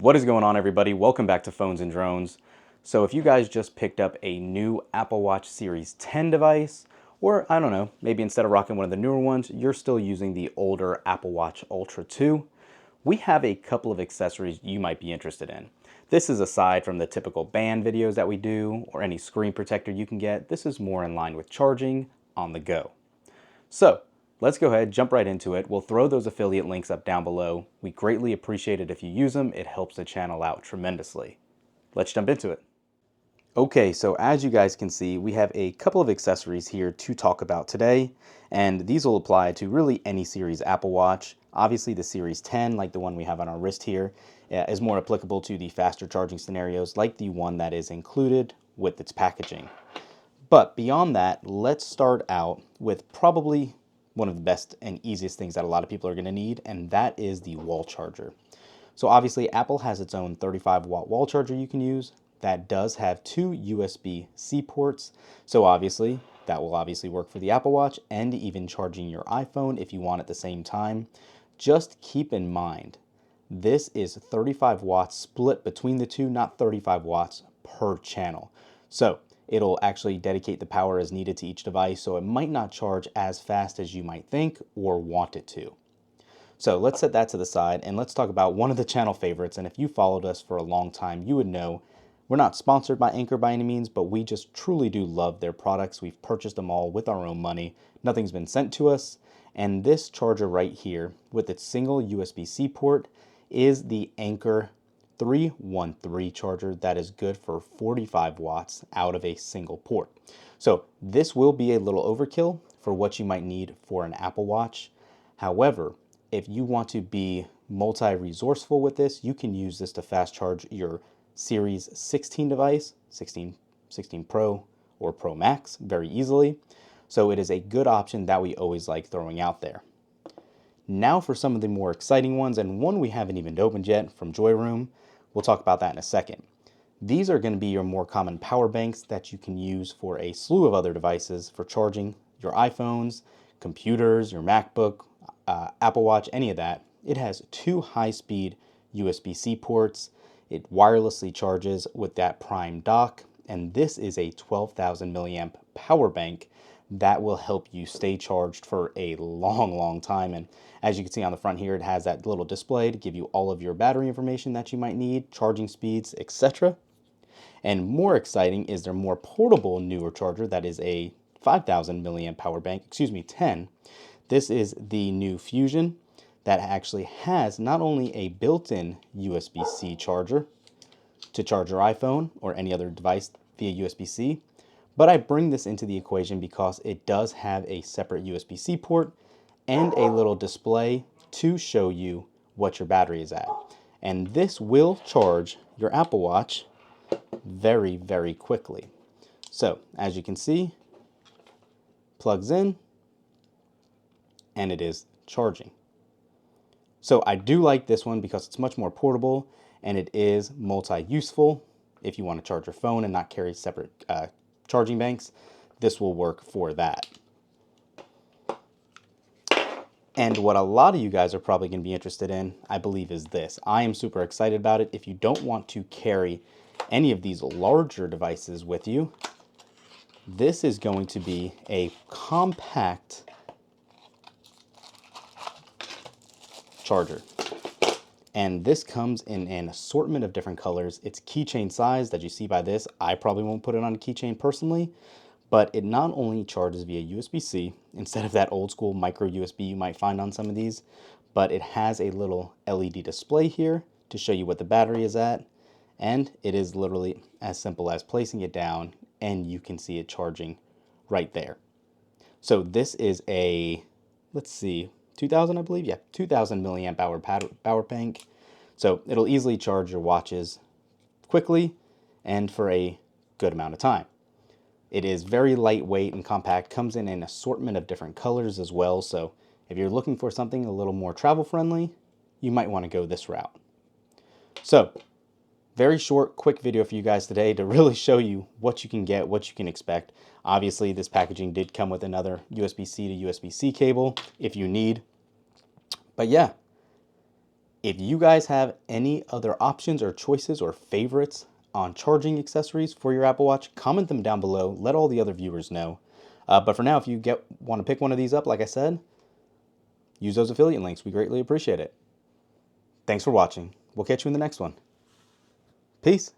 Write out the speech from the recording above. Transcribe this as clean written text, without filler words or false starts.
What is going on, everybody? Welcome back to Phones and Drones. So if you guys just picked up a new Apple Watch Series 10 device, or I don't know, maybe instead of rocking one of the newer ones, you're still using the older Apple Watch Ultra 2, we have a couple of accessories you might be interested in. This is aside from the typical band videos that we do, or any screen protector you can get. This is more in line with charging on the go. So let's go ahead, jump right into it. We'll throw those affiliate links up down below. We greatly appreciate it if you use them. It helps the channel out tremendously. Let's jump into it. Okay, so as you guys can see, we have a couple of accessories here to talk about today, and these will apply to really any series Apple Watch. Obviously the Series 10, like the one we have on our wrist here, is more applicable to the faster charging scenarios like the one that is included with its packaging. But beyond that, let's start out with probably one of the best and easiest things that a lot of people are going to need, and that is the wall charger. So obviously Apple has its own 35-watt wall charger you can use that does have two USB-C ports. So obviously that will work for the Apple Watch and even charging your iPhone if you want at the same time. Just keep in mind, this is 35 watts split between the two, not 35 watts per channel. So it'll actually dedicate the power as needed to each device, so it might not charge as fast as you might think or want it to. So let's set that to the side and let's talk about one of the channel favorites. And if you followed us for a long time, you would know we're not sponsored by Anchor by any means, but we just truly do love their products. We've purchased them all with our own money. Nothing's been sent to us. And this charger right here with its single USB-C port is the Anchor 313 charger that is good for 45 watts out of a single port. So this will be a little overkill for what you might need for an Apple Watch. However, if you want to be multi-resourceful with this, you can use this to fast charge your Series 16 device, 16 Pro or Pro Max very easily. So it is a good option that we always like throwing out there. Now for some of the more exciting ones, and one we haven't even opened yet from Joy Room. We'll talk about that in a second. These are going to be your more common power banks that you can use for a slew of other devices for charging your iPhones, computers, your MacBook, Apple Watch, any of that. It has two high-speed USB-C ports. It wirelessly charges with that Prime dock, and this is a 12,000 milliamp power bank that will help you stay charged for a long time. And as you can see on the front here, it has that little display to give you all of your battery information that you might need, charging speeds, etc. And more exciting is their more portable newer charger that is a 5,000 milliamp power bank, 10. This is the new Fusion that actually has not only a built-in USB-C charger to charge your iPhone or any other device via USB-C, but I bring this into the equation because it does have a separate USB-C port and a little display to show you what your battery is at. And this will charge your Apple Watch very quickly. So as you can see, plugs in and it is charging. So I do like this one because it's much more portable and it is multi-useful. If you want to charge your phone and not carry separate charging banks, this will work for that. And what a lot of you guys are probably going to be interested in, I believe, is this. I am super excited about it. If you don't want to carry any of these larger devices with you, this is going to be a compact charger. And this comes in an assortment of different colors. It's keychain size that you see by this. I probably won't put it on a keychain personally, but it not only charges via USB-C instead of that old school micro USB you might find on some of these, but it has a little LED display here to show you what the battery is at. And it is literally as simple as placing it down and you can see it charging right there. So this is a, let's see, 2000, I believe. Yeah, 2000 milliamp hour power bank. So it'll easily charge your watches quickly and for a good amount of time. It is very lightweight and compact, comes in an assortment of different colors as well. So if you're looking for something a little more travel friendly, you might want to go this route. So very short, quick video for you guys today to really show you what you can get, what you can expect. Obviously, this packaging did come with another USB-C to USB-C cable if you need. But yeah, If you guys have any other options or choices or favorites on charging accessories for your Apple Watch, comment them down below. Let all the other viewers know. But for now, if you want to pick one of these up, like I said, use those affiliate links. We greatly appreciate it. Thanks for watching. We'll catch you in the next one. Peace.